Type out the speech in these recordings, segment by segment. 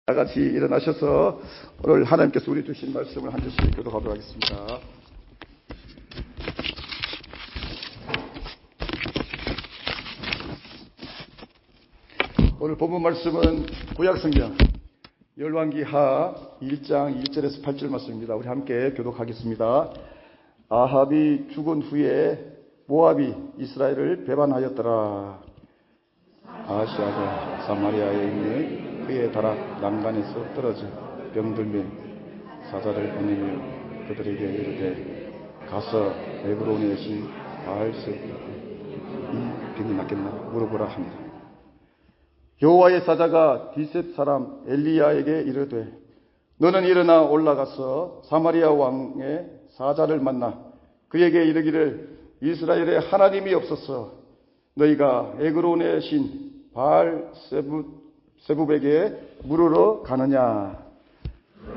다 같이 일어나셔서 오늘 하나님께서 우리 주신 말씀을 한 절씩 교독하도록 하겠습니다. 오늘 본문 말씀은 구약성경 열왕기하 1장 1절에서 8절 말씀입니다. 우리 함께 교독하겠습니다. 아합이 죽은 후에 모압이 이스라엘을 배반하였더라. 아하시아가 사마리아에 있는 그의 다락 난간에서 떨어져 병들며 사자를 보내며 그들에게 이르되 가서 에브론에 계신 바알세불 이 병이 낫겠나 물어보라 하니라. 여호와의 사자가 디셉 사람 엘리야에게 이르되 너는 일어나 올라가서 사마리아 왕의 사자를 만나 그에게 이르기를 이스라엘에 하나님이 없어서 너희가 에그론의 신 바알세불에게 물으러 가느냐.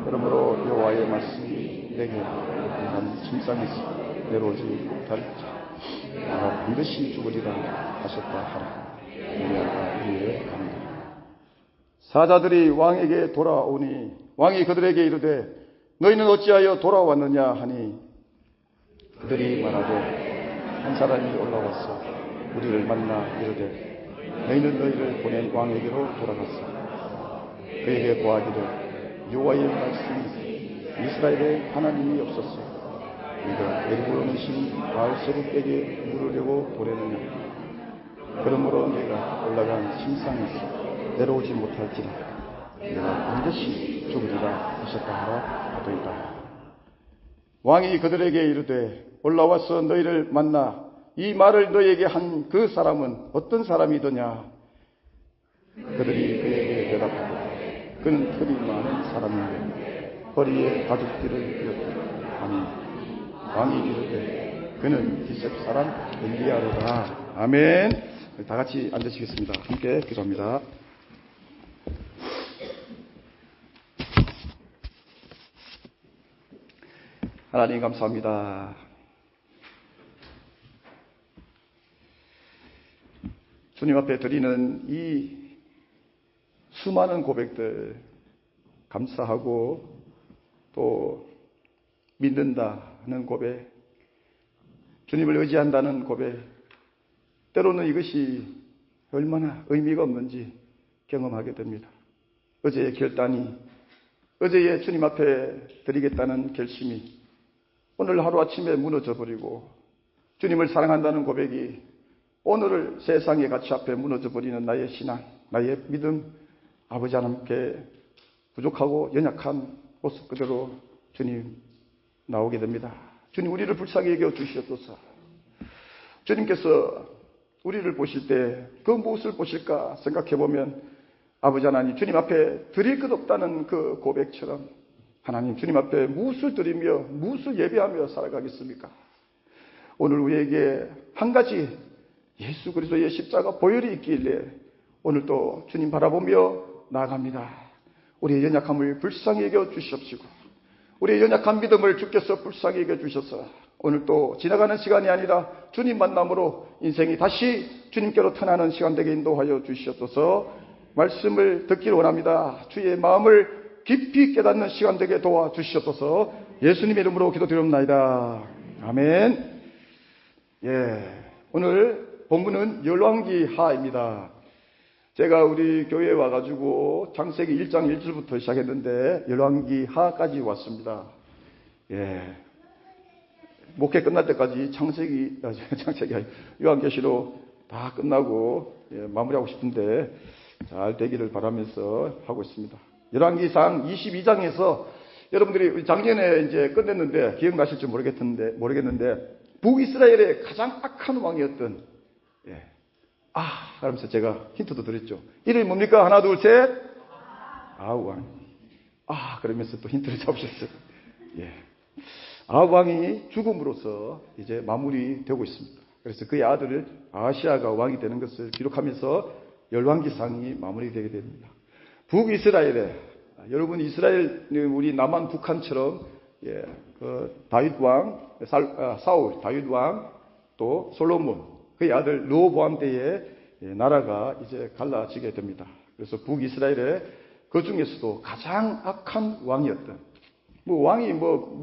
그러므로 여호와의 말씀이 내게 난 침상에서 내려오지 못할지 나가 반드시 죽으리라 하셨다 하라. 엘리야가 이에 갑니다. 사자들이 왕에게 돌아오니 왕이 그들에게 이르되 너희는 어찌하여 돌아왔느냐 하니 그들이 말하되 한 사람이 올라와서 우리를 만나 이르되 너희는 너희를 보낸 왕에게로 돌아갔어. 그에게 고하기를 여호와의 말씀이 이스라엘에 하나님이 없었어. 우리가 에브론의 신 바알세불에게 물으려고 보내느냐. 그러므로 내가 올라간 침상에서 내려오지 못할지라 내가 반드시 죽으리라 하셨다 하라 하더이다. 왕이 그들에게 이르되 올라와서 너희를 만나 이 말을 너희에게 한 그 사람은 어떤 사람이더냐. 그들이 그에게 대답하되 그는 털이 많은 사람인데 허리에 가죽띠를 띄었다 하니 왕이 이르되 그는 디셉 사람 엘리야로다. 아멘. 다 같이 앉으시겠습니다. 함께 기도합니다. 하나님 감사합니다. 주님 앞에 드리는 이 수많은 고백들 감사하고 또 믿는다 하는 고백, 주님을 의지한다는 고백, 때로는 이것이 얼마나 의미가 없는지 경험하게 됩니다. 어제의 결단이, 어제의 주님 앞에 드리겠다는 결심이 오늘 하루아침에 무너져버리고 주님을 사랑한다는 고백이 오늘을 세상의 가치 앞에 무너져버리는 나의 신앙, 나의 믿음, 아버지 하나님께 부족하고 연약한 모습 그대로 주님 나오게 됩니다. 주님 우리를 불쌍히 여겨 주시옵소서. 주님께서 우리를 보실 때 그 무엇을 보실까 생각해보면 아버지 하나님 주님 앞에 드릴 것 없다는 그 고백처럼 하나님 주님 앞에 무엇을 드리며 무엇을 예배하며 살아가겠습니까? 오늘 우리에게 한 가지 예수 그리스도의 십자가 보혈이 있길래 오늘도 주님 바라보며 나아갑니다. 우리의 연약함을 불쌍히 여겨 주시옵시고 우리의 연약한 믿음을 주께서 불쌍히 여겨 주셔서 오늘도 지나가는 시간이 아니라 주님 만남으로 인생이 다시 주님께로 터나는 시간 되게 인도하여 주시옵소서. 말씀을 듣기를 원합니다. 주의 마음을 깊이 깨닫는 시간 되게 도와주시옵소서. 예수님의 이름으로 기도드립니다. 아멘. 오늘 본문은 열왕기하입니다. 제가 우리 교회에 와가지고 창세기 1장 1절부터 시작했는데 열왕기하까지 왔습니다. 목회 끝날 때까지 창세기 요한계시로 다 끝나고 마무리하고 싶은데 잘 되기를 바라면서 하고 있습니다. 열왕기상 22장에서 여러분들이 작년에 이제 끝냈는데 기억나실지 모르겠는데 북이스라엘의 가장 악한 왕이었던 그러면서 제가 힌트도 드렸죠. 이름이 뭡니까? 하나 둘 셋. 아합왕. 그러면서 또 힌트를 잡으셨어요. 아합왕이 죽음으로써 이제 마무리되고 있습니다. 그래서 그의 아들 아하시아가 왕이 되는 것을 기록하면서 열왕기상이 마무리되게 됩니다. 북이스라엘에 여러분 이스라엘 우리 남한 북한처럼 그 다윗 왕 사울 다윗 왕 또 솔로몬 그의 아들 르호보암 때에 나라가 이제 갈라지게 됩니다. 그래서 북이스라엘에 그 중에서도 가장 악한 왕이었던, 왕이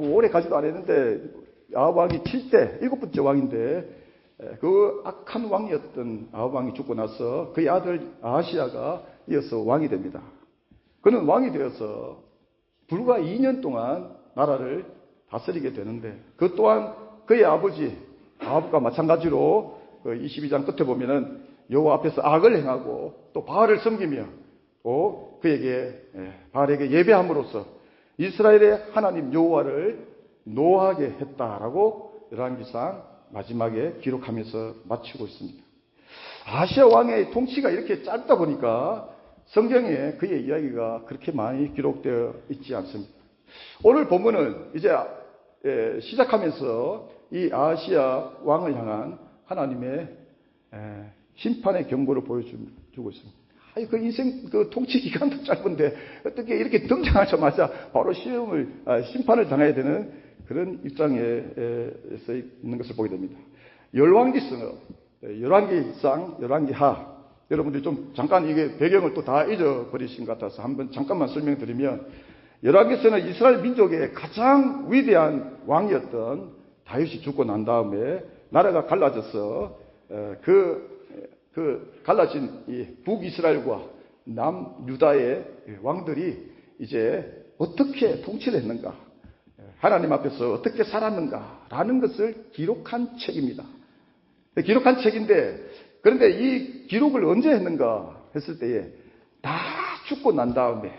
오래 가지도 않았는데, 아합 왕이 7대, 7번째 왕인데, 그 악한 왕이었던 아합 왕이 죽고 나서 그의 아들 아하시야가 이어서 왕이 됩니다. 그는 왕이 되어서 불과 2년 동안 나라를 다스리게 되는데, 그 또한 그의 아버지 아합과 마찬가지로 그 22장 끝에 보면은 여호와 앞에서 악을 행하고 또 바알을 섬기며 또 그에게 바알에게 예배함으로써 이스라엘의 하나님 여호와를 노하게 했다라고 열왕기상 마지막에 기록하면서 마치고 있습니다. 아시아 왕의 통치가 이렇게 짧다 보니까 성경에 그의 이야기가 그렇게 많이 기록되어 있지 않습니다. 오늘 본문은 이제 시작하면서 이 아시아 왕을 향한 하나님의 심판의 경고를 보여주고 있습니다. 그 인생 그 통치 기간도 짧은데 어떻게 이렇게 등장하자마자 바로 심판을 당해야 되는 그런 입장에서 있는 것을 보게 됩니다. 열왕기상, 열왕기하, 여러분들이 좀 잠깐 이게 배경을 또 다 잊어버리신 것 같아서 한번 잠깐만 설명드리면, 열왕기서는 이스라엘 민족의 가장 위대한 왕이었던 다윗이 죽고 난 다음에 나라가 갈라져서 갈라진 이 북이스라엘과 남유다의 왕들이 이제 어떻게 통치를 했는가, 하나님 앞에서 어떻게 살았는가라는 것을 기록한 책입니다. 기록한 책인데, 그런데 이 기록을 언제 했는가 했을 때에 다 죽고 난 다음에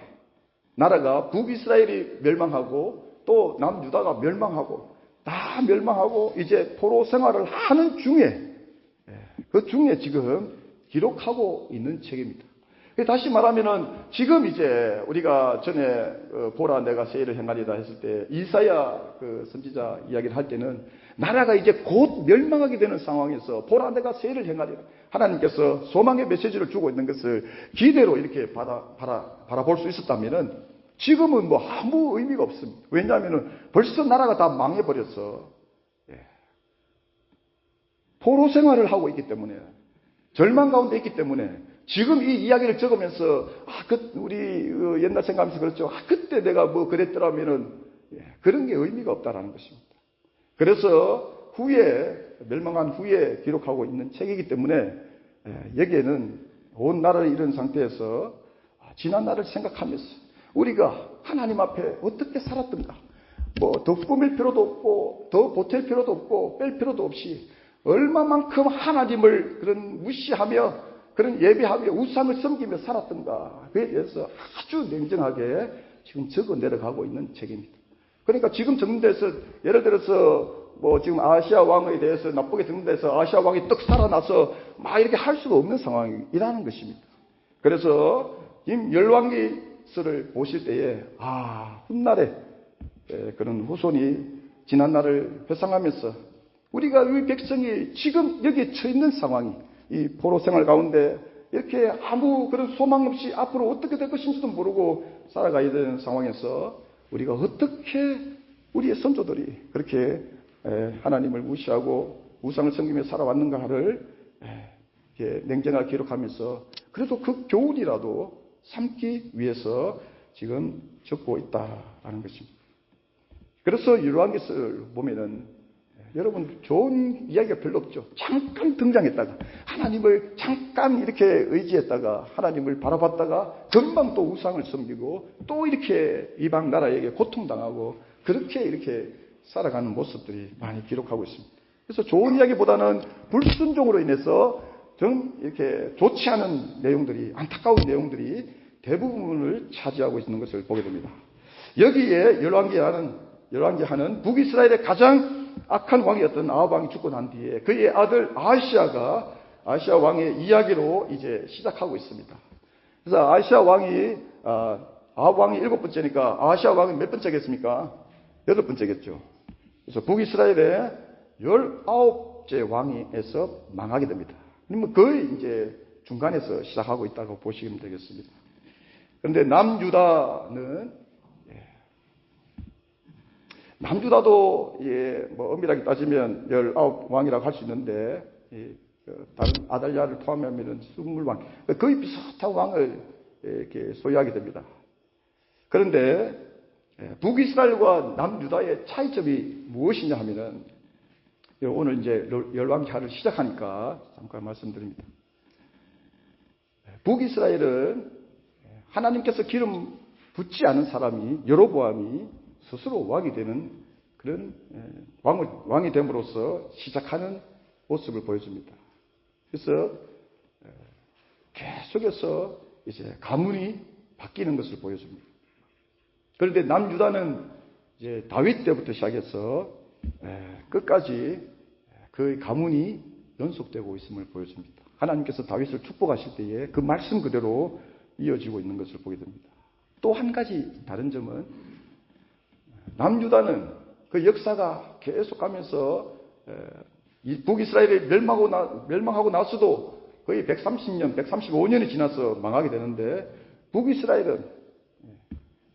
나라가 북이스라엘이 멸망하고 또 남유다가 멸망하고 다 멸망하고 이제 포로 생활을 하는 중에, 그 중에 지금 기록하고 있는 책입니다. 다시 말하면은 지금 이제 우리가 전에 보라 내가 세일을 행하리다 했을 때 이사야 그 선지자 이야기를 할 때는 나라가 이제 곧 멸망하게 되는 상황에서 보라 내가 세일을 행하리라, 하나님께서 소망의 메시지를 주고 있는 것을 기대로 이렇게 바라볼 수 있었다면은 지금은 아무 의미가 없습니다. 왜냐하면은 벌써 나라가 다 망해버려서 포로 생활을 하고 있기 때문에, 절망 가운데 있기 때문에 지금 이 이야기를 적으면서 우리 옛날 생각하면서 그렇죠. 그때 내가 그랬더라면은 그런 게 의미가 없다라는 것입니다. 그래서 멸망한 후에 기록하고 있는 책이기 때문에 여기에는 온 나라를 잃은 상태에서 지난 날을 생각하면서 우리가 하나님 앞에 어떻게 살았던가, 더 꾸밀 필요도 없고 더 보탤 필요도 없고 뺄 필요도 없이 얼마만큼 하나님을 그런 무시하며 그런 예배하며 우상을 섬기며 살았던가, 그에 대해서 아주 냉정하게 지금 적어 내려가고 있는 책입니다. 그러니까 지금 적는 데서 예를 들어서 지금 아시아 왕에 대해서 나쁘게 적는 데서 아시아 왕이 떡 살아나서 막 이렇게 할 수가 없는 상황이라는 것입니다. 그래서 이 열왕기서를 보실 때에 훗날에 그런 후손이 지난 날을 회상하면서 우리가 이 백성이 지금 여기에 처해 있는 상황이, 이 포로 생활 가운데 이렇게 아무 그런 소망 없이 앞으로 어떻게 될 것인지도 모르고 살아가야 되는 상황에서 우리가 어떻게 우리의 선조들이 그렇게 하나님을 무시하고 우상을 섬기며 살아왔는가를 냉정하게 기록하면서 그래도 그 교훈이라도 삼기 위해서 지금 적고 있다라는 것입니다. 그래서 열왕기서를 보면은 여러분 좋은 이야기가 별로 없죠. 잠깐 등장했다가 하나님을 잠깐 이렇게 의지했다가 하나님을 바라봤다가 금방 또 우상을 섬기고 또 이렇게 이방 나라에게 고통당하고 그렇게 이렇게 살아가는 모습들이 많이 기록하고 있습니다. 그래서 좋은 이야기보다는 불순종으로 인해서 좀 이렇게 좋지 않은 내용들이, 안타까운 내용들이 대부분을 차지하고 있는 것을 보게 됩니다. 여기에 열왕기하는 북이스라엘의 가장 악한 왕이었던 아합 왕이 죽고 난 뒤에 그의 아들 아시아 왕의 이야기로 이제 시작하고 있습니다. 그래서 아합 왕이 7번째니까 아시아 왕이 몇 번째겠습니까? 8번째겠죠. 그래서 북이스라엘의 19째 왕에서 망하게 됩니다. 그러면 거의 이제 중간에서 시작하고 있다고 보시면 되겠습니다. 그런데 남유다도 엄밀하게 따지면 19왕이라고 할 수 있는데 다른 아달랴를 포함하면 20왕, 거의 비슷한 왕을 이렇게 소유하게 됩니다. 그런데 북이스라엘과 남유다의 차이점이 무엇이냐 하면은, 오늘 이제 열왕기하를 시작하니까 잠깐 말씀드립니다. 북이스라엘은 하나님께서 기름 붓지 않은 사람이, 여로보암이 스스로 왕이 되는 그런 왕이 됨으로써 시작하는 모습을 보여줍니다. 그래서 계속해서 이제 가문이 바뀌는 것을 보여줍니다. 그런데 남유다는 이제 다윗 때부터 시작해서 끝까지 그 가문이 연속되고 있음을 보여줍니다. 하나님께서 다윗을 축복하실 때에 그 말씀 그대로 이어지고 있는 것을 보게 됩니다. 또 한 가지 다른 점은, 남유다는 그 역사가 계속 가면서 북이스라엘이 멸망하고 나서도 거의 130년, 135년이 지나서 망하게 되는데, 북이스라엘은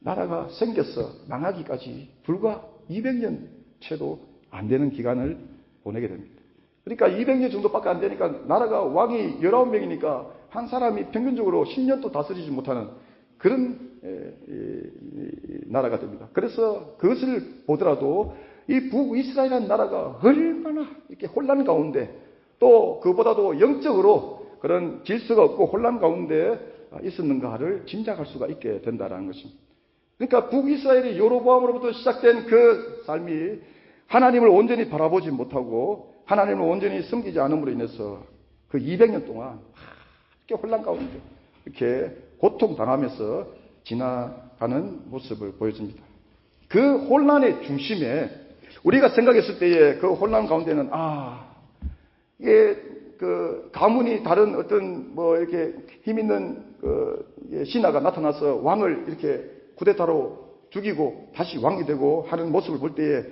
나라가 생겨서 망하기까지 불과 200년 채도 안 되는 기간을 보내게 됩니다. 그러니까 200년 정도밖에 안 되니까, 나라가 왕이 19명이니까 한 사람이 평균적으로 10년도 다스리지 못하는 그런 나라가 됩니다. 그래서 그것을 보더라도 이 북이스라엘이라는 나라가 얼마나 이렇게 혼란 가운데, 또 그보다도 영적으로 그런 질서가 없고 혼란 가운데 있었는가를 짐작할 수가 있게 된다는 것입니다. 그러니까 북이스라엘이 여로보암으로부터 시작된 그 삶이 하나님을 온전히 바라보지 못하고 하나님을 온전히 섬기지 않음으로 인해서 그 200년 동안 이렇게 혼란 가운데 이렇게 고통당하면서 지나가는 모습을 보여줍니다. 그 혼란의 중심에, 우리가 생각했을 때에 그 혼란 가운데는, 이게 그 가문이 다른 어떤 이렇게 힘 있는 신하가 나타나서 왕을 이렇게 쿠데타로 죽이고 다시 왕이 되고 하는 모습을 볼 때에,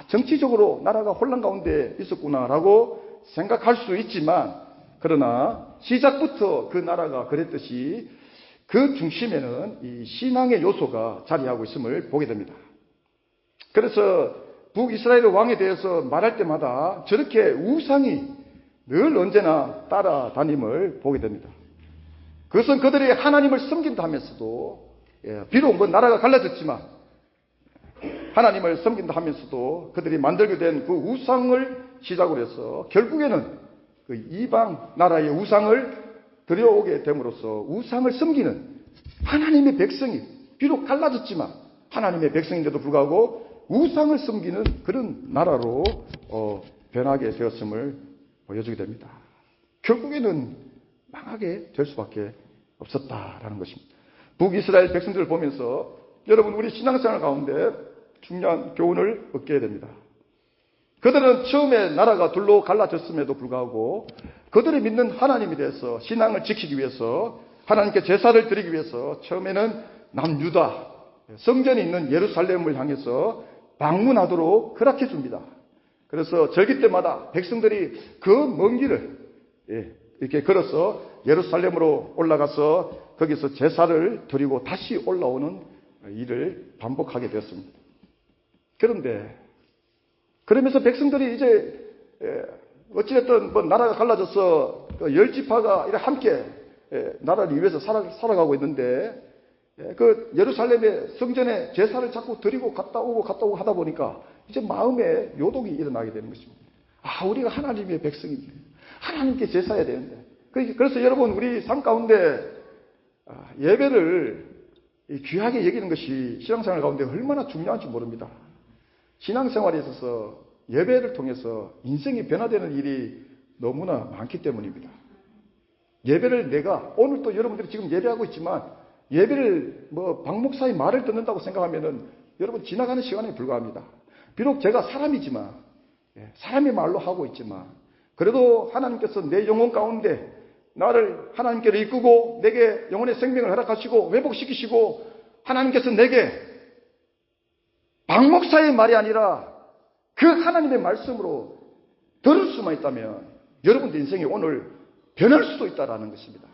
정치적으로 나라가 혼란 가운데 있었구나라고 생각할 수 있지만, 그러나 시작부터 그 나라가 그랬듯이 그 중심에는 이 신앙의 요소가 자리하고 있음을 보게 됩니다. 그래서 북이스라엘 왕에 대해서 말할 때마다 저렇게 우상이 늘 언제나 따라다님을 보게 됩니다. 그것은 그들이 하나님을 섬긴다 하면서도, 비록 나라가 갈라졌지만 하나님을 섬긴다 하면서도 그들이 만들게 된 그 우상을 시작으로 해서 결국에는 그 이방 나라의 우상을 들여오게 됨으로써 우상을 섬기는 하나님의 백성이, 비록 갈라졌지만 하나님의 백성인데도 불구하고 우상을 섬기는 그런 나라로 변하게 되었음을 보여주게 됩니다. 결국에는 망하게 될 수밖에 없었다라는 것입니다. 북이스라엘 백성들을 보면서 여러분, 우리 신앙생활 가운데 중요한 교훈을 얻게 됩니다. 그들은 처음에 나라가 둘로 갈라졌음에도 불구하고 그들이 믿는 하나님에 대해서 신앙을 지키기 위해서, 하나님께 제사를 드리기 위해서 처음에는 남유다, 성전이 있는 예루살렘을 향해서 방문하도록 허락해 줍니다. 그래서 절기 때마다 백성들이 그 먼 길을 이렇게 걸어서 예루살렘으로 올라가서 거기서 제사를 드리고 다시 올라오는 일을 반복하게 되었습니다. 그런데 그러면서 백성들이 이제 어찌됐든 나라가 갈라져서 열 지파가 함께 나라를 위해서 살아가고 있는데, 그 예루살렘의 성전에 제사를 자꾸 드리고 갔다 오고 하다 보니까 이제 마음에 요동이 일어나게 되는 것입니다. 우리가 하나님의 백성인데 하나님께 제사해야 되는데. 그래서 여러분, 우리 삶 가운데 예배를 귀하게 여기는 것이 신앙생활 가운데 얼마나 중요한지 모릅니다. 신앙생활에 있어서 예배를 통해서 인생이 변화되는 일이 너무나 많기 때문입니다. 예배를 내가, 오늘 또 여러분들이 지금 예배하고 있지만 예배를 박 목사의 말을 듣는다고 생각하면은 여러분 지나가는 시간에 불과합니다. 비록 제가 사람이지만, 사람의 말로 하고 있지만, 그래도 하나님께서 내 영혼 가운데 나를 하나님께로 이끄고 내게 영혼의 생명을 허락하시고 회복시키시고, 하나님께서 내게 박 목사의 말이 아니라 그 하나님의 말씀으로 들을 수만 있다면 여러분들 인생이 오늘 변할 수도 있다라는 것입니다.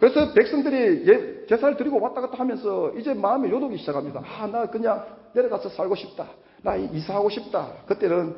그래서 백성들이 제사를 드리고 왔다 갔다 하면서 이제 마음에 요동이 시작합니다. 나 그냥 내려가서 살고 싶다. 나 이사하고 싶다. 그때는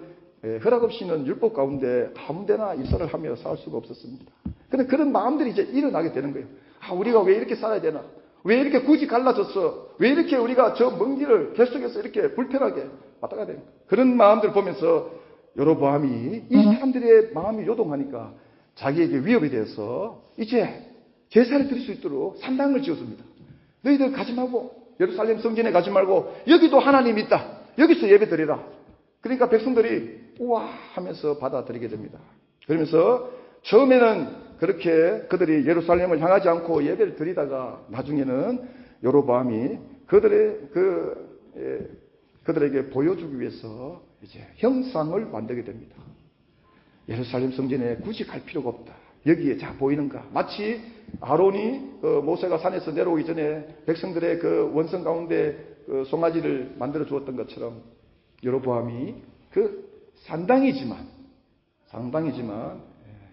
허락 없이는 율법 가운데 아무데나 이사를 하며 살 수가 없었습니다. 근데 그런 마음들이 이제 일어나게 되는 거예요. 우리가 왜 이렇게 살아야 되나? 왜 이렇게 굳이 갈라졌어? 왜 이렇게 우리가 저 먼 길을 계속해서 이렇게 불편하게 왔다 가야 되는가? 그런 마음들을 보면서 여로보암이 이 사람들의 마음이 요동하니까 자기에게 위협이 되어서 이제 제사를 드릴 수 있도록 산당을 지었습니다. 너희들 가지 말고 예루살렘 성전에 가지 말고 여기도 하나님이 있다. 여기서 예배 드리라. 그러니까 백성들이 우와 하면서 받아들이게 됩니다. 그러면서 처음에는 그렇게 그들이 예루살렘을 향하지 않고 예배를 드리다가 나중에는 여로보암이 그들에게 보여주기 위해서 이제 형상을 만들게 됩니다. 예루살렘 성전에 굳이 갈 필요가 없다. 여기에 자 보이는가? 마치 아론이 모세가 산에서 내려오기 전에 백성들의 그 원성 가운데 그 송아지를 만들어 주었던 것처럼 여로보암이 그 상당이지만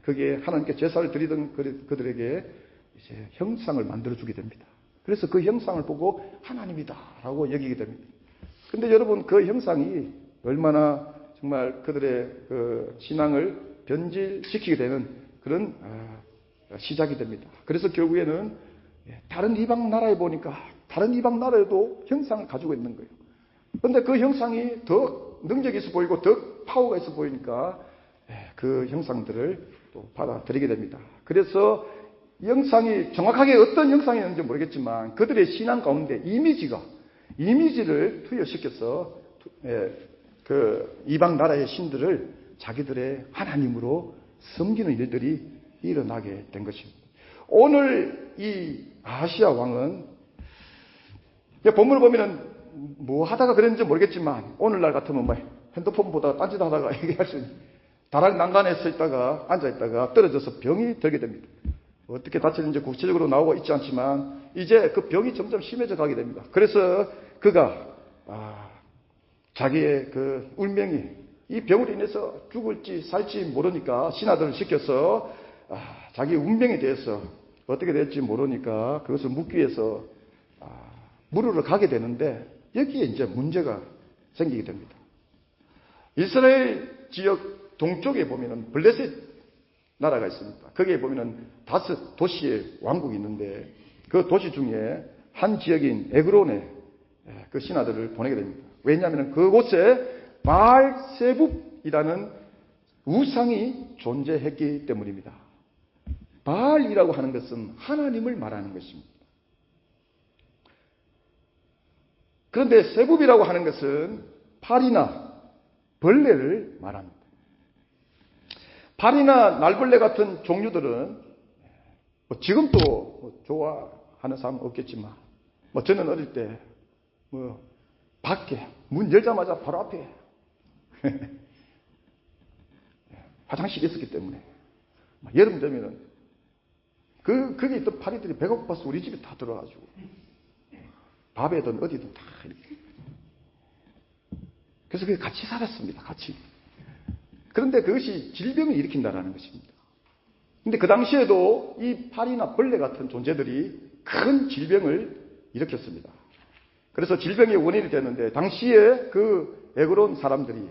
거기에 하나님께 제사를 드리던 그들에게 이제 형상을 만들어 주게 됩니다. 그래서 그 형상을 보고 하나님이다라고 여기게 됩니다. 근데 여러분 그 형상이 얼마나 정말 그들의 그 신앙을 변질시키게 되는 그런 시작이 됩니다. 그래서 결국에는 다른 이방 나라에 보니까 다른 이방 나라에도 형상을 가지고 있는 거예요. 그런데 그 형상이 더 능력이 있어 보이고 더 파워가 있어 보이니까 그 형상들을 또 받아들이게 됩니다. 그래서 형상이 정확하게 어떤 형상이었는지 모르겠지만 그들의 신앙 가운데 이미지를 투여시켜서 그 이방 나라의 신들을 자기들의 하나님으로 섬기는 일들이 일어나게 된 것입니다. 오늘 이 아하시야 왕은 본문을 보면은 뭐 하다가 그랬는지 모르겠지만 오늘날 같으면 뭐 핸드폰 보다가 딴짓 하다가 얘기할 수 있는 다락 난간에 서 있다가 앉아있다가 떨어져서 병이 들게 됩니다. 어떻게 다쳤는지 구체적으로 나오고 있지 않지만 이제 그 병이 점점 심해져 가게 됩니다. 그래서 그가 자기의 그 운명이 이 병으로 인해서 죽을지 살지 모르니까 신하들을 시켜서 자기 운명에 대해서 어떻게 될지 모르니까 그것을 묻기 위해서 물으러 가게 되는데 여기에 이제 문제가 생기게 됩니다. 이스라엘 지역 동쪽에 보면은 블레셋 나라가 있습니다. 거기에 보면은 5 도시의 왕국이 있는데 그 도시 중에 한 지역인 에그론에 그 신하들을 보내게 됩니다. 왜냐하면 그곳에 바알세붑이라는 우상이 존재했기 때문입니다. 바알이라고 하는 것은 하나님을 말하는 것입니다. 그런데 세붑이라고 하는 것은 파리나 벌레를 말합니다. 파리나 날벌레 같은 종류들은 지금도 좋아하는 사람은 없겠지만 저는 어릴 때 밖에 문 열자마자 바로 앞에 화장실이 있었기 때문에 여름 되면은 거기 있던 파리들이 배가 고파서 우리 집에 다 들어가지고 밥에든 어디든 다 이렇게. 그래서 같이 살았습니다. 같이. 그런데 그것이 질병을 일으킨다는 것입니다. 근데 그 당시에도 이 파리나 벌레 같은 존재들이 큰 질병을 일으켰습니다. 그래서 질병의 원인이 됐는데 당시에 그 에그론 사람들이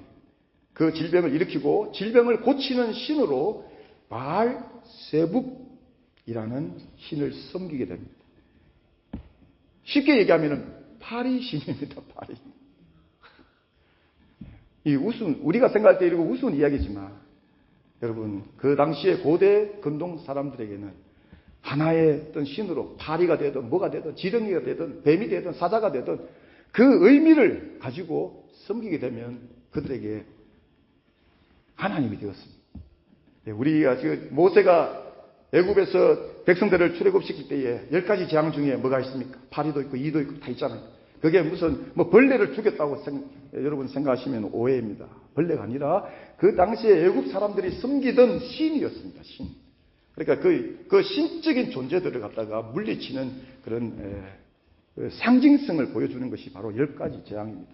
그 질병을 일으키고 질병을 고치는 신으로 바알세붑이라는 신을 섬기게 됩니다. 쉽게 얘기하면 파리 신입니다. 파리. 이 우리가 생각할 때 이러고 우스운 이야기지만 여러분 그 당시에 고대 근동 사람들에게는 하나의 어떤 신으로 파리가 되든 뭐가 되든 지렁이가 되든 뱀이 되든 사자가 되든 그 의미를 가지고 섬기게 되면 그들에게 하나님이 되었습니다. 우리가 지금 모세가 애굽에서 백성들을 출애굽시킬 때에 10가지 재앙 중에 뭐가 있습니까? 파리도 있고 이도 있고 다 있잖아요. 그게 무슨 벌레를 죽였다고 여러분 생각하시면 오해입니다. 벌레가 아니라 그 당시에 애굽 사람들이 섬기던 신이었습니다. 신. 그러니까 그 신적인 존재들을 갖다가 물리치는 그런 상징성을 보여주는 것이 바로 10가지 재앙입니다.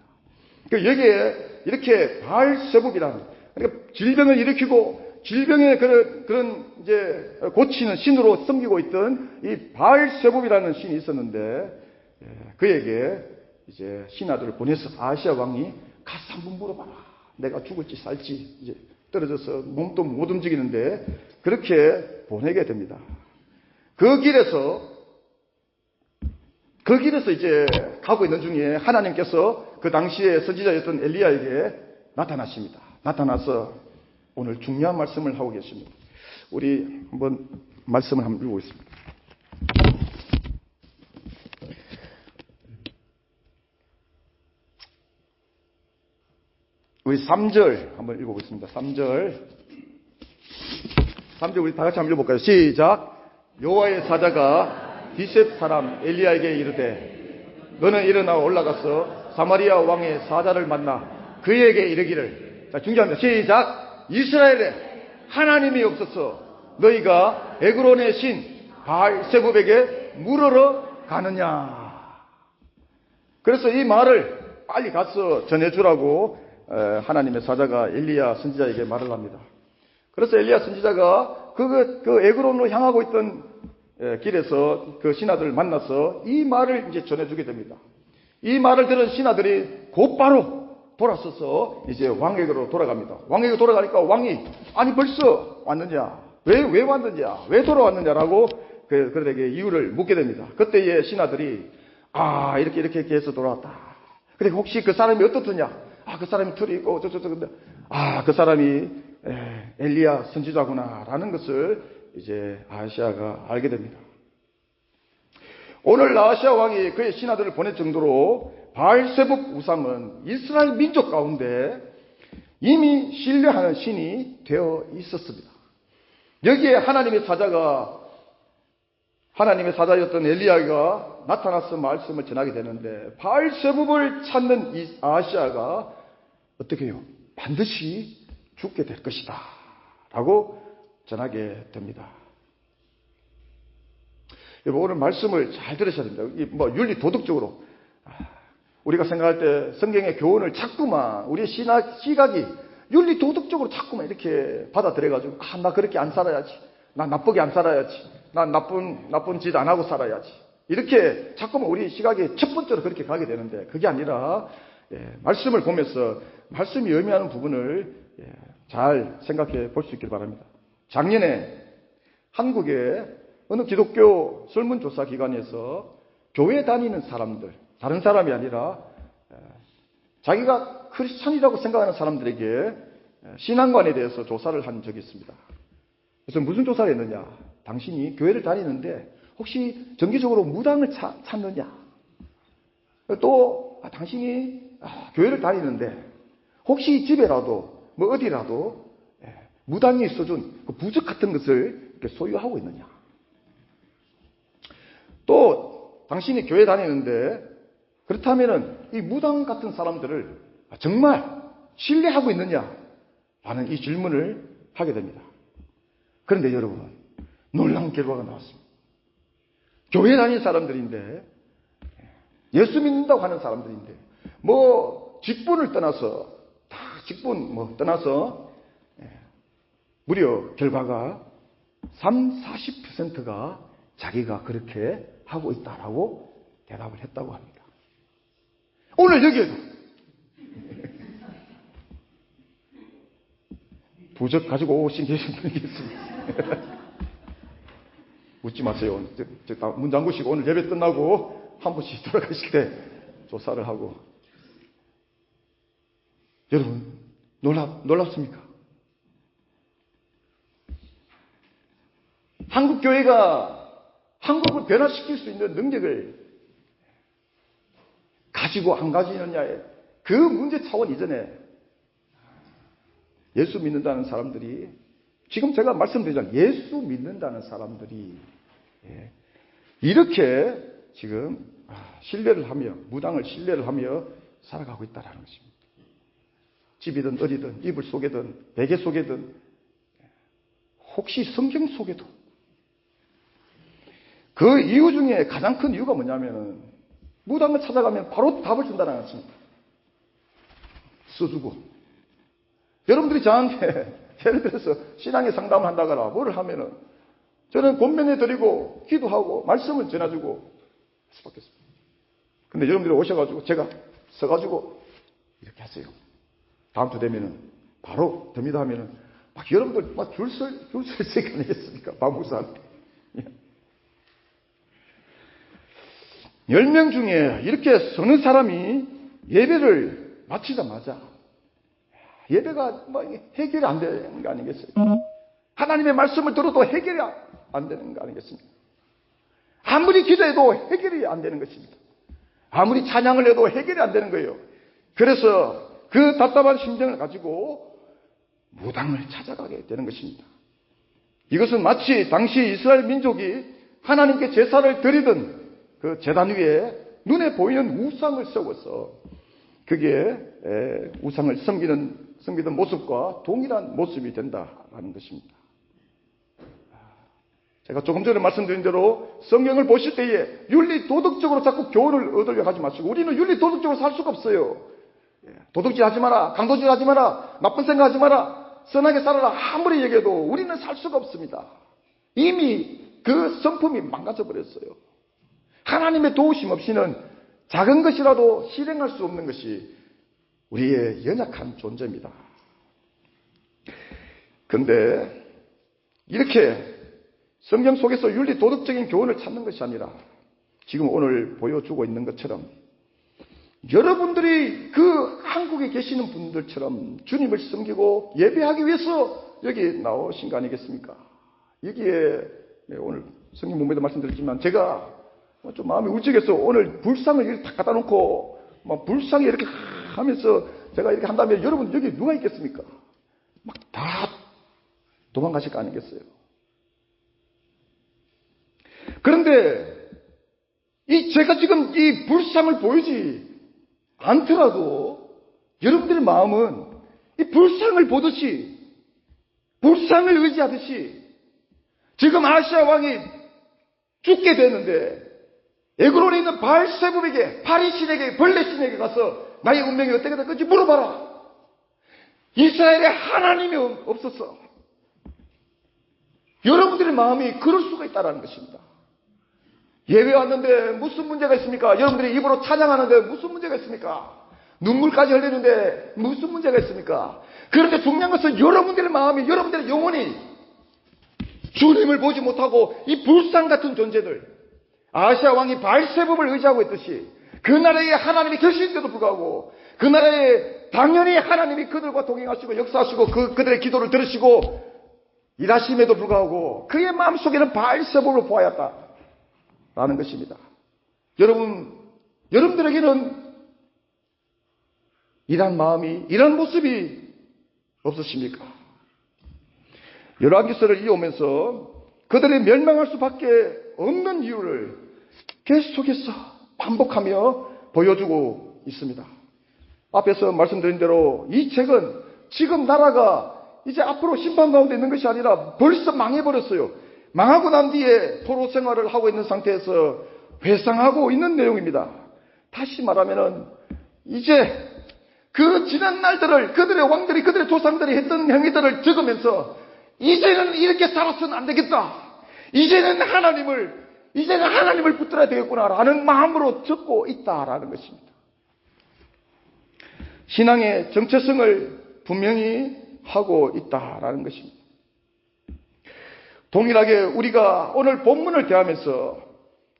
그러니까 여기에 이렇게 바알세붑이라는 그러니까 질병을 일으키고 질병의 그런 이제 고치는 신으로 섬기고 있던 이 바알세붑이라는 신이 있었는데 그에게 이제 신하들을 보내서 아하시야 왕이 가서 한번 물어봐라. 내가 죽을지 살지 이제 떨어져서 몸도 못 움직이는데 그렇게 보내게 됩니다. 그 길에서 그 길에서 이제 가고 있는 중에 하나님께서 그 당시에 선지자였던 엘리야에게 나타나십니다. 나타나서 오늘 중요한 말씀을 하고 계십니다. 우리 한번 말씀을 한번 읽어보겠습니다. 우리 3절 한번 읽어보겠습니다. 3절 우리 다 같이 한번 읽어볼까요? 시작. 여호와의 사자가 디셉 사람 엘리야에게 이르되 너는 일어나 올라가서 사마리아 왕의 사자를 만나 그에게 이르기를. 자, 중요합니다. 시작. 이스라엘에 하나님이 없어서 너희가 에그론의 신 바알세붑에게 물으러 가느냐. 그래서 이 말을 빨리 가서 전해주라고 하나님의 사자가 엘리야 선지자에게 말을 합니다. 그래서 엘리야 선지자가 그 에그론으로 향하고 있던 길에서 그 신하들을 만나서 이 말을 이제 전해주게 됩니다. 이 말을 들은 신하들이 곧바로 돌아서서 이제 왕에게로 돌아갑니다. 왕에게 돌아가니까 왕이 아니 벌써 왔느냐? 왜 왔느냐? 왜 돌아왔느냐라고 그들에게 이유를 묻게 됩니다. 그때의 신하들이 이렇게 해서 돌아왔다. 근데 혹시 그 사람이 어떻더냐? 그 사람이 털이 있고 근데 그 사람이 엘리야 선지자구나라는 것을 이제 아하시아가 알게 됩니다. 오늘 아하시아 왕이 그의 신하들을 보낼 정도로 바알세붑 우상은 이스라엘 민족 가운데 이미 신뢰하는 신이 되어 있었습니다. 여기에 하나님의 사자였던 엘리야가 나타나서 말씀을 전하게 되는데 바알세붑을 찾는 이 아하시아가 어떻게 해요? 반드시 죽게 될 것이다 라고 전하게 됩니다. 여러분, 오늘 말씀을 잘 들으셔야 됩니다. 윤리 도덕적으로 우리가 생각할 때 성경의 교훈을 자꾸만 우리의 시각이 윤리 도덕적으로 자꾸만 이렇게 받아들여가지고 나 그렇게 안 살아야지, 나 나쁘게 안 살아야지, 나 나쁜 짓 안 하고 살아야지, 이렇게 자꾸만 우리 시각이 첫 번째로 그렇게 가게 되는데 그게 아니라 말씀을 보면서 말씀이 의미하는 부분을 잘 생각해 볼 수 있길 바랍니다. 작년에 한국의 어느 기독교 설문조사 기관에서 교회 다니는 사람들, 다른 사람이 아니라 자기가 크리스찬이라고 생각하는 사람들에게 신앙관에 대해서 조사를 한 적이 있습니다. 그래서 무슨 조사를 했느냐? 당신이 교회를 다니는데 혹시 정기적으로 무당을 찾느냐? 또 당신이 교회를 다니는데 혹시 집에라도 어디라도 무당이 써준 그 부적 같은 것을 이렇게 소유하고 있느냐? 또 당신이 교회 다니는데 그렇다면은 이 무당 같은 사람들을 정말 신뢰하고 있느냐라는 이 질문을 하게 됩니다. 그런데 여러분, 놀라운 결과가 나왔습니다. 교회 다니는 사람들인데, 예수 믿는다고 하는 사람들인데, 직분을 떠나서, 떠나서, 무려 결과가 40%가 자기가 그렇게 하고 있다라고 대답을 했다고 합니다. 오늘 여기에도 부적 가지고 오신 계신 분이 있습니다. 웃지 마세요. 문 잠그시고 오늘 예배 끝나고 한 번씩 돌아가실 때 조사를 하고. 여러분, 놀랍습니까? 한국 교회가 한국을 변화시킬 수 있는 능력을 가지고 안 가지느냐의 그 문제 차원 이전에 예수 믿는다는 사람들이, 지금 제가 말씀드리자면 예수 믿는다는 사람들이 이렇게 지금 신뢰를 하며, 무당을 신뢰를 하며 살아가고 있다는 것입니다. 집이든 어디든, 이불 속에든 베개 속에든 혹시 성경 속에도. 그 이유 중에 가장 큰 이유가 뭐냐면은 무당을 찾아가면 바로 답을 준다는 것입니다. 써주고. 여러분들이 저한테 예를 들어서 신앙의 상담을 한다거나 뭐를 하면은 저는 권면해 드리고 기도하고 말씀을 전해주고 할 수밖에 없습니다. 근데 여러분들이 오셔가지고 제가 써가지고 이렇게 하세요. 다음 주 되면은 바로 됩니다 하면은 막 여러분들 막 줄설 시간 아니겠습니까? 방무사한테. 10명 중에 이렇게 서너 사람이 예배를 마치자마자 예배가 해결이 안 되는 거 아니겠어요? 하나님의 말씀을 들어도 해결이 안 되는 거 아니겠습니까? 아무리 기도해도 해결이 안 되는 것입니다. 아무리 찬양을 해도 해결이 안 되는 거예요. 그래서 그 답답한 심정을 가지고 무당을 찾아가게 되는 것입니다. 이것은 마치 당시 이스라엘 민족이 하나님께 제사를 드리던 그 제단 위에 눈에 보이는 우상을 세워서 그게 우상을 섬기던 모습과 동일한 모습이 된다라는 것입니다. 제가 조금 전에 말씀드린 대로 성경을 보실 때에 윤리 도덕적으로 자꾸 교훈을 얻으려고 하지 마시고, 우리는 윤리 도덕적으로 살 수가 없어요. 도둑질 하지 마라, 강도질 하지 마라, 나쁜 생각 하지 마라, 선하게 살아라 아무리 얘기해도 우리는 살 수가 없습니다. 이미 그 성품이 망가져 버렸어요. 하나님의 도우심 없이는 작은 것이라도 실행할 수 없는 것이 우리의 연약한 존재입니다. 그런데 이렇게 성경 속에서 윤리 도덕적인 교훈을 찾는 것이 아니라 지금 오늘 보여주고 있는 것처럼 여러분들이 그 한국에 계시는 분들처럼 주님을 섬기고 예배하기 위해서 여기 나오신 거 아니겠습니까? 여기에 오늘 성경 문맥도 말씀드렸지만 제가 좀 마음이 울적해서 오늘 불상을 이렇게 다 갖다 놓고 막 불상에 이렇게 하면서 제가 이렇게 한다면 여러분 여기 누가 있겠습니까? 막 다 도망가실 거 아니겠어요? 그런데 제가 지금 이 불상을 보이지 않더라도 여러분들의 마음은 이 불상을 보듯이, 불상을 의지하듯이 지금 아시아 왕이 죽게 됐는데 에그론에 있는 바알세붑에게, 파리신에게, 벌레신에게 가서 나의 운명이 어떻게 될 건지 물어봐라. 이스라엘에 하나님이 없었어. 여러분들의 마음이 그럴 수가 있다는 것입니다. 예배 왔는데 무슨 문제가 있습니까? 여러분들이 입으로 찬양하는데 무슨 문제가 있습니까? 눈물까지 흘리는데 무슨 문제가 있습니까? 그런데 중요한 것은 여러분들의 마음이, 여러분들의 영혼이 주님을 보지 못하고 이 불상 같은 존재들, 아시아 왕이 바알세붑을 의지하고 있듯이 그 나라에 하나님이 계시는데도 불구하고 그 나라에 당연히 하나님이 그들과 동행하시고 역사하시고 그들의 기도를 들으시고 일하심에도 불구하고 그의 마음속에는 바알세붑을 보았다라는 것입니다. 여러분들에게는 이런 마음이, 이런 모습이 없으십니까? 열왕기서를 이어오면서 그들이 멸망할 수밖에 없는 이유를 계속해서 반복하며 보여주고 있습니다. 앞에서 말씀드린 대로 이 책은 지금 나라가 이제 앞으로 심판 가운데 있는 것이 아니라 벌써 망해버렸어요. 망하고 난 뒤에 포로 생활을 하고 있는 상태에서 회상하고 있는 내용입니다. 다시 말하면은 이제 그 지난 날들을 그들의 왕들이, 그들의 조상들이 했던 행위들을 적으면서 이제는 이렇게 살아서는 안 되겠다. 이제는 하나님을 붙들어야 되겠구나라는 마음으로 적고 있다라는 것입니다. 신앙의 정체성을 분명히 하고 있다라는 것입니다. 동일하게 우리가 오늘 본문을 대하면서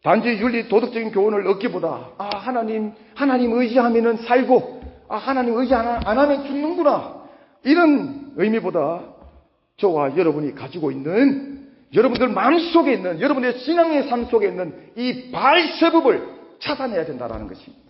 단지 윤리 도덕적인 교훈을 얻기보다 하나님 의지하면은 살고 하나님 의지 안 하면 죽는구나, 이런 의미보다 저와 여러분이 가지고 있는, 여러분들 마음속에 있는, 여러분의 신앙의 삶 속에 있는 이 바알세붑을 찾아내야 된다는 것입니다.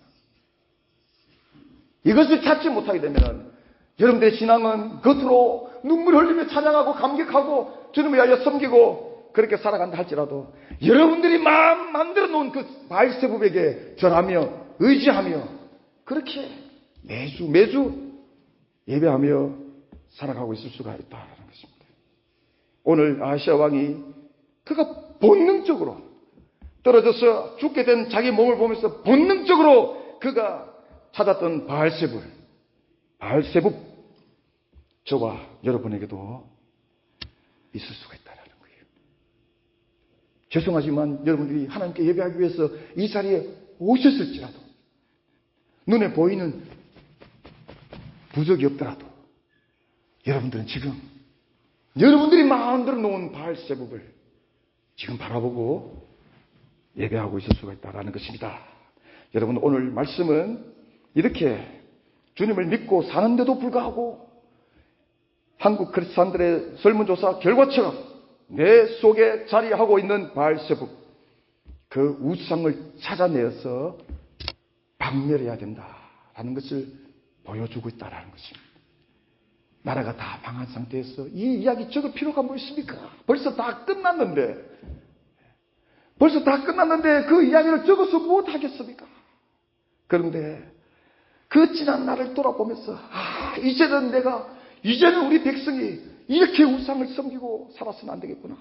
이것을 찾지 못하게 되면 여러분들의 신앙은 겉으로 눈물 흘리며 찬양하고 감격하고 주님을 위하여 섬기고 그렇게 살아간다 할지라도 여러분들이 마음 만들어 놓은 그 바알세붑에게 절하며 의지하며 그렇게 매주 예배하며 살아가고 있을 수가 있다는 것입니다. 오늘 아시아 왕이 그가 본능적으로 떨어져서 죽게 된 자기 몸을 보면서 본능적으로 그가 찾았던 바알세붑, 저와 여러분에게도 있을 수가 있다는 거예요. 죄송하지만 여러분들이 하나님께 예배하기 위해서 이 자리에 오셨을지라도 눈에 보이는 부적이 없더라도 여러분들은 지금 여러분들이 마음대로 놓은 바알세붑을 지금 바라보고 예배하고 있을 수가 있다는 것입니다. 여러분, 오늘 말씀은 이렇게 주님을 믿고 사는데도 불구하고 한국 크리스찬들의 설문조사 결과처럼 내 속에 자리하고 있는 바알세북, 그 우상을 찾아내어서 박멸해야 된다라는 것을 보여주고 있다는 것입니다. 나라가 다 망한 상태에서 이 이야기 적을 필요가 뭐 있습니까? 벌써 다 끝났는데 그 이야기를 적어서 못 하겠습니까? 그런데 그 지난 날을 돌아보면서 이제는 우리 백성이 이렇게 우상을 섬기고 살아서는 안 되겠구나.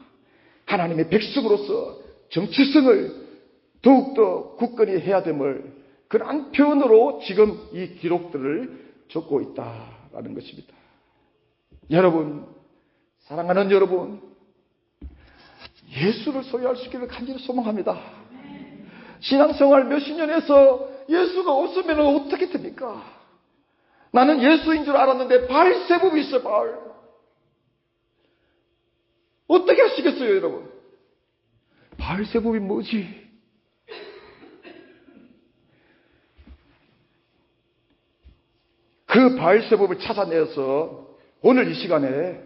하나님의 백성으로서 정체성을 더욱더 굳건히 해야 됨을 그런 표현으로 지금 이 기록들을 적고 있다라는 것입니다. 여러분, 사랑하는 여러분, 예수를 소유할 수 있기를 간절히 소망합니다. 신앙생활 몇십 년 해서 예수가 없으면 어떻게 됩니까? 나는 예수인 줄 알았는데 바알세불이 있어요. 바알. 어떻게 하시겠어요, 여러분? 바알세불이 뭐지? 그 바알세불을 찾아내서 오늘 이 시간에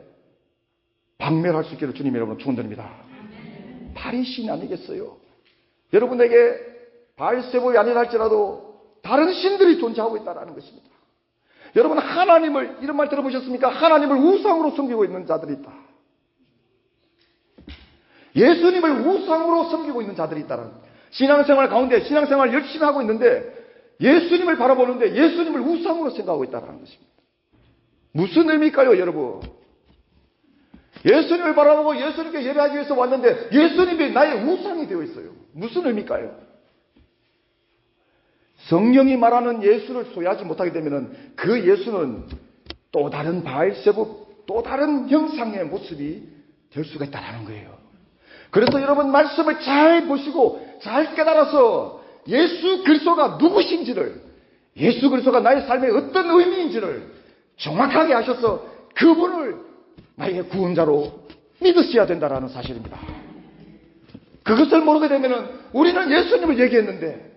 박멸할 수 있기를 주님 여러분 축원드립니다. 바알이 신 아니겠어요? 여러분에게 바알세불이 아니라 할지라도 다른 신들이 존재하고 있다는 것입니다. 여러분, 하나님을, 이런 말 들어보셨습니까? 하나님을 우상으로 섬기고 있는 자들이 있다. 예수님을 우상으로 섬기고 있는 자들이 있다는, 신앙생활 가운데 신앙생활 열심히 하고 있는데 예수님을 바라보는데 예수님을 우상으로 생각하고 있다는 것입니다. 무슨 의미일까요, 여러분? 예수님을 바라보고 예수님께 예배하기 위해서 왔는데 예수님이 나의 우상이 되어 있어요. 무슨 의미일까요? 성령이 말하는 예수를 소유하지 못하게 되면 그 예수는 또 다른 바알세불, 또 다른 형상의 모습이 될 수가 있다는 거예요. 그래서 여러분, 말씀을 잘 보시고 잘 깨달아서 예수 그리스도가 누구신지를, 예수 그리스도가 나의 삶에 어떤 의미인지를 정확하게 아셔서 그분을 나의 구원자로 믿으셔야 된다는 사실입니다. 그것을 모르게 되면 우리는 예수님을 얘기했는데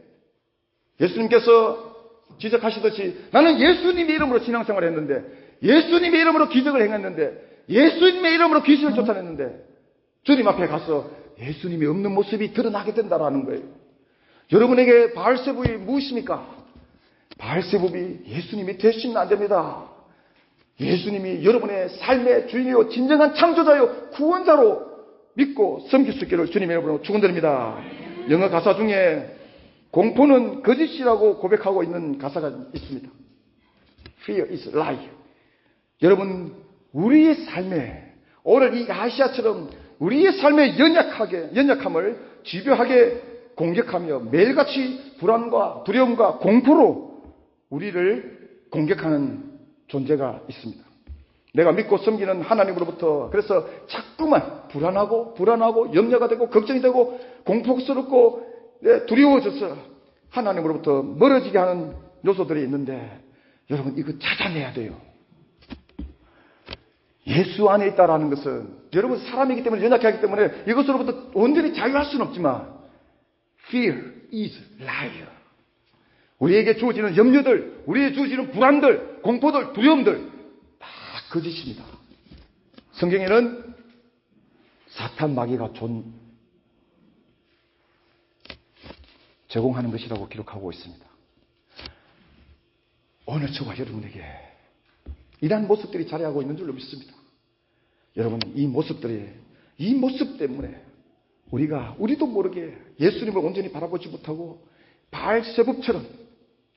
예수님께서 지적하시듯이 나는 예수님의 이름으로 신앙생활을 했는데, 예수님의 이름으로 기적을 행했는데, 예수님의 이름으로 귀신을 쫓아냈는데 주님 앞에 가서 예수님이 없는 모습이 드러나게 된다는 거예요. 여러분에게 바알세불이 무엇입니까? 바알세불이 예수님이 되시면 안 됩니다. 예수님이 여러분의 삶의 주인이요 진정한 창조자요 구원자로 믿고 섬길 수 있기를 주님의 이름으로 축원드립니다. 영어 가사 중에 공포는 거짓이라고 고백하고 있는 가사가 있습니다. Fear is lie. 여러분, 우리의 삶에 오늘 이 아시아처럼 우리의 삶의 연약함을 집요하게 공격하며 매일같이 불안과 두려움과 공포로 우리를 공격하는 존재가 있습니다. 내가 믿고 섬기는 하나님으로부터 그래서 자꾸만 불안하고 염려가 되고 걱정이 되고 공포스럽고 두려워져서 하나님으로부터 멀어지게 하는 요소들이 있는데 여러분, 이거 찾아내야 돼요. 예수 안에 있다라는 것은 여러분 사람이기 때문에 연약하기 때문에 이것으로부터 온전히 자유할 수는 없지만 Fear is lie. 우리에게 주어지는 염려들, 우리에게 주어지는 불안들, 공포들, 두려움들 다 거짓입니다. 성경에는 사탄 마귀가 제공하는 것이라고 기록하고 있습니다. 오늘 저와 여러분에게 이러한 모습들이 자리하고 있는 줄로 믿습니다. 여러분, 이 모습 때문에 우리도 모르게 예수님을 온전히 바라보지 못하고 바알세불처럼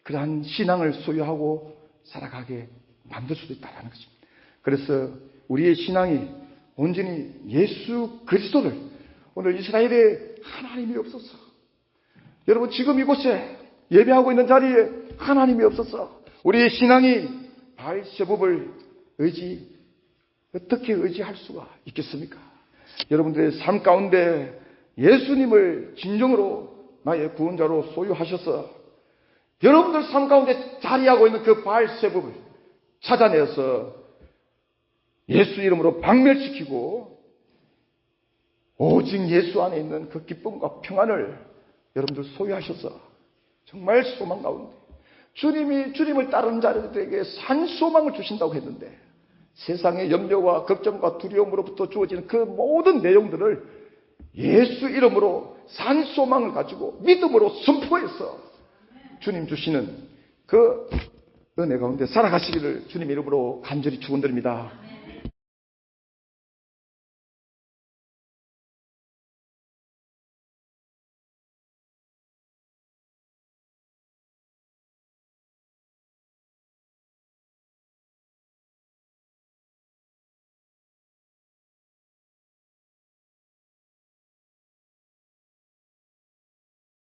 그러한 신앙을 소유하고 살아가게 만들 수도 있다는 것입니다. 그래서 우리의 신앙이 온전히 예수 그리스도를, 오늘 이스라엘에 하나님이 없어서, 여러분 지금 이곳에 예배하고 있는 자리에 하나님이 없어서 우리의 신앙이 바알세불을 어떻게 의지할 수가 있겠습니까? 여러분들의 삶 가운데 예수님을 진정으로 나의 구원자로 소유하셔서 여러분들 삶 가운데 자리하고 있는 그 바알세불을 찾아내서 예수 이름으로 박멸시키고 오직 예수 안에 있는 그 기쁨과 평안을 여러분들 소유하셔서 정말 소망 가운데 주님이 주님을 따르는 자들에게 산 소망을 주신다고 했는데 세상의 염려와 걱정과 두려움으로부터 주어지는 그 모든 내용들을 예수 이름으로 산 소망을 가지고 믿음으로 선포해서 주님 주시는 그 은혜 가운데 살아가시기를 주님 이름으로 간절히 축원드립니다.